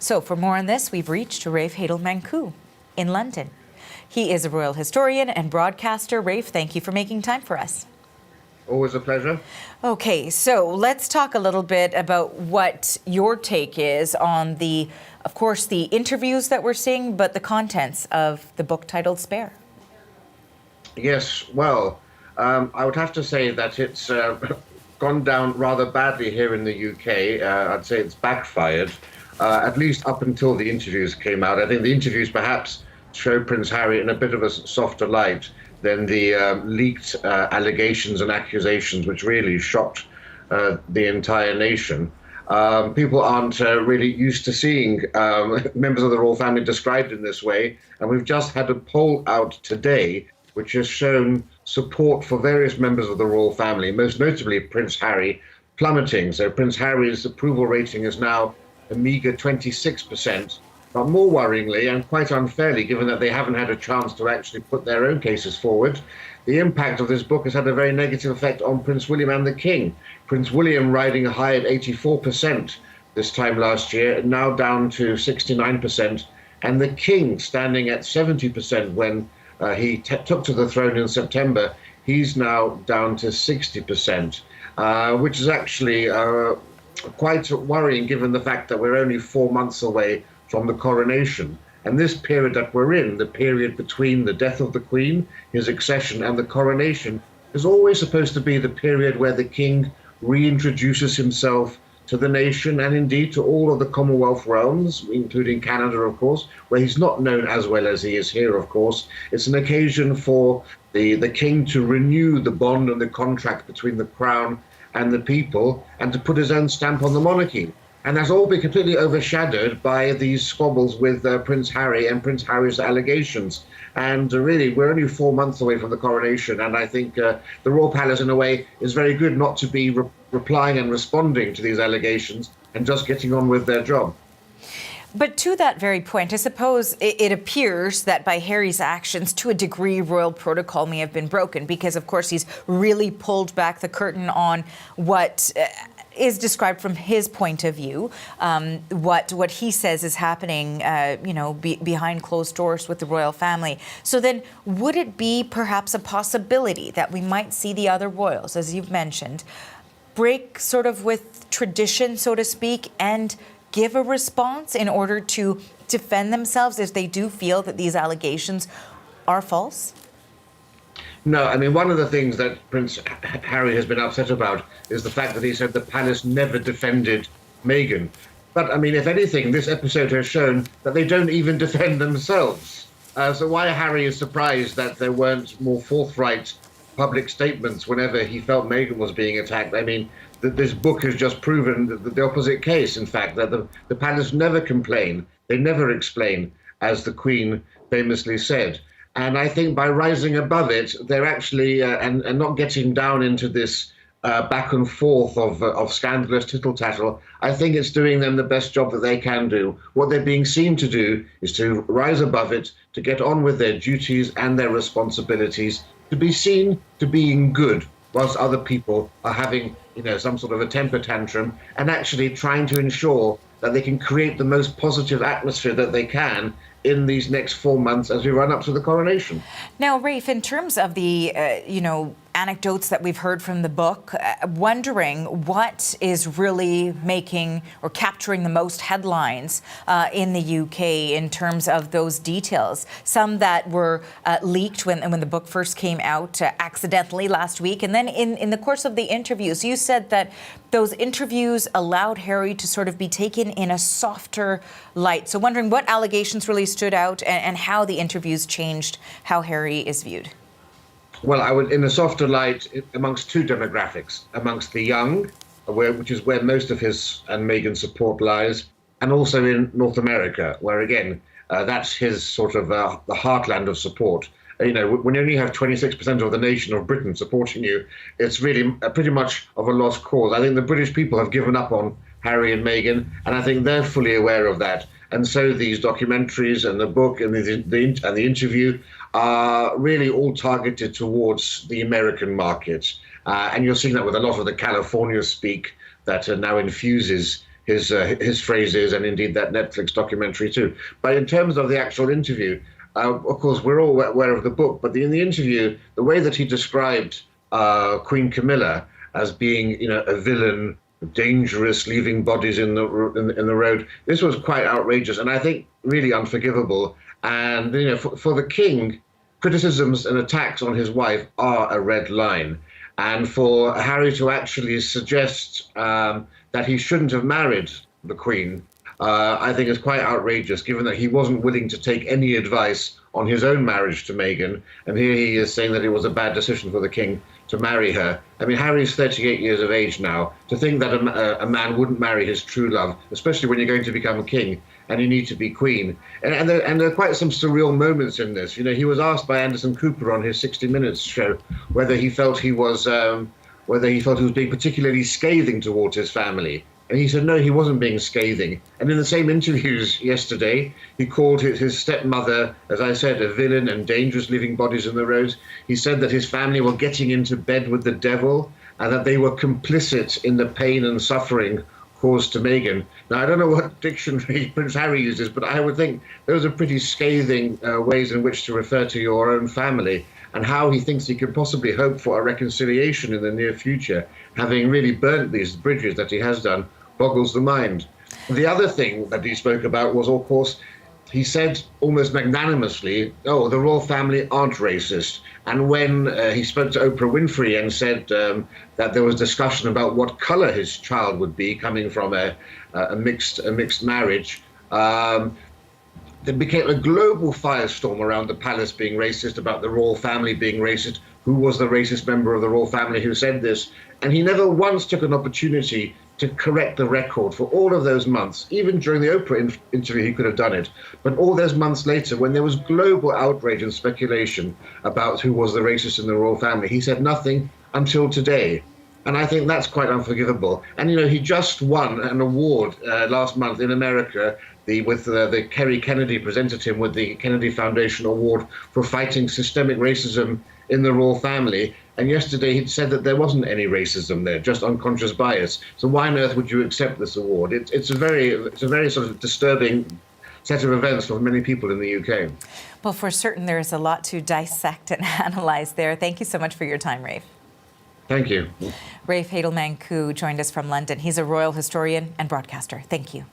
So for more on this, we've reached Rafe Heydel-Mankoo in London. He is a royal historian and broadcaster. Rafe, thank you for making time for us. Always a pleasure. Okay, so let's talk a little bit about what your take is on of course, the interviews that we're seeing, but the contents of the book titled Spare. Yes, well, I would have to say that it's gone down rather badly here in the UK. I'd say it's backfired, at least up until the interviews came out. I think the interviews perhaps show Prince Harry in a bit of a softer light than the leaked allegations and accusations, which really shocked the entire nation. People aren't really used to seeing members of the royal family described in this way, and we've just had a poll out today which has shown support for various members of the royal family, most notably Prince Harry, plummeting. So Prince Harry's approval rating is now a meager 26%. But more worryingly, and quite unfairly, given that they haven't had a chance to actually put their own cases forward, the impact of this book has had a very negative effect on Prince William and the King. Prince William riding high at 84% this time last year, now down to 69%, and the King standing at 70% when he took to the throne in September. He's now down to 60%, which is actually quite worrying given the fact that we're only 4 months away from the coronation. And this period that we're in, the period between the death of the Queen, his accession, and the coronation, is always supposed to be the period where the King reintroduces himself to the nation and indeed to all of the Commonwealth realms, including Canada, of course, where he's not known as well as he is here, of course. It's an occasion for the King to renew the bond and the contract between the Crown and the people and to put his own stamp on the monarchy. And that's all been completely overshadowed by these squabbles with Prince Harry and Prince Harry's allegations. And really, we're only 4 months away from the coronation. And I think the Royal Palace, in a way, is very good not to be replying and responding to these allegations and just getting on with their job. But to that very point, I suppose it appears that by Harry's actions, to a degree, royal protocol may have been broken because, of course, he's really pulled back the curtain on what is described from his point of view, what he says is happening, behind closed doors with the royal family. So then, would it be perhaps a possibility that we might see the other royals, as you've mentioned, break sort of with tradition, so to speak, and give a response in order to defend themselves if they do feel that these allegations are false? No, I mean, one of the things that Prince Harry has been upset about is the fact that he said the palace never defended Meghan. But, I mean, if anything, this episode has shown that they don't even defend themselves. So why Harry is surprised that there weren't more forthright public statements whenever he felt Meghan was being attacked. I mean, this book has just proven the opposite case, in fact, that the palace never complain, they never explain, as the Queen famously said. And I think by rising above it, they're actually, and not getting down into this back and forth of scandalous tittle-tattle, I think it's doing them the best job that they can do. What they're being seen to do is to rise above it, to get on with their duties and their responsibilities, to be seen to being good, whilst other people are having, some sort of a temper tantrum, and actually trying to ensure that they can create the most positive atmosphere that they can in these next 4 months as we run up to the coronation. Now, Rafe, in terms of the, anecdotes that we've heard from the book, wondering what is really making or capturing the most headlines in the UK in terms of those details. Some that were leaked when the book first came out accidentally last week. And then in the course of the interviews, you said that those interviews allowed Harry to sort of be taken in a softer light. So wondering what allegations really stood out and how the interviews changed how Harry is viewed. Well, I would, in a softer light, amongst two demographics, amongst the young, which is where most of his and Meghan's support lies, and also in North America, where, again, that's his sort of the heartland of support. When you only have 26% of the nation of Britain supporting you, it's really pretty much of a lost cause. I think the British people have given up on Harry and Meghan, and I think they're fully aware of that. And so these documentaries and the book and the interview are really all targeted towards the American market. And you're seeing that with a lot of the California speak that now infuses his phrases, and indeed that Netflix documentary too. But in terms of the actual interview, of course, we're all aware of the book, but in the interview, the way that he described Queen Camilla as being, a villain, dangerous, leaving bodies in the road, this was quite outrageous, and I think really unforgivable. And for the king, criticisms and attacks on his wife are a red line. And for Harry to actually suggest that he shouldn't have married the Queen, I think is quite outrageous, given that he wasn't willing to take any advice on his own marriage to Meghan. And here he is saying that it was a bad decision for the king to marry her. I mean, Harry's 38 years of age now. To think that a man wouldn't marry his true love, especially when you're going to become a king and you need to be queen. And there are quite some surreal moments in this. He was asked by Anderson Cooper on his 60 Minutes show whether he felt he was being particularly scathing towards his family. And he said, no, he wasn't being scathing. And in the same interviews yesterday, he called his stepmother, as I said, a villain and dangerous, leaving bodies in the roads. He said that his family were getting into bed with the devil and that they were complicit in the pain and suffering caused to Meghan. Now, I don't know what dictionary Prince Harry uses, but I would think those are pretty scathing ways in which to refer to your own family, and how he thinks he could possibly hope for a reconciliation in the near future, having really burnt these bridges that he has done, boggles the mind. The other thing that he spoke about was, of course, he said almost magnanimously, oh, the royal family aren't racist. And when he spoke to Oprah Winfrey and said that there was discussion about what color his child would be coming from a mixed marriage, there became a global firestorm around the palace being racist, about the royal family being racist. Who was the racist member of the royal family who said this? And he never once took an opportunity to correct the record for all of those months. Even during the Oprah interview, he could have done it. But all those months later, when there was global outrage and speculation about who was the racist in the royal family, he said nothing until today. And I think that's quite unforgivable. And, he just won an award last month in America. The Kerry Kennedy presented him with the Kennedy Foundation Award for fighting systemic racism in the royal family. And yesterday he'd said that there wasn't any racism there, just unconscious bias. So why on earth would you accept this award? It's a very sort of disturbing set of events for many people in the UK. Well, for certain, there is a lot to dissect and analyze there. Thank you so much for your time, Rafe. Thank you. Rafe Heydel-Mankoo joined us from London. He's a royal historian and broadcaster. Thank you.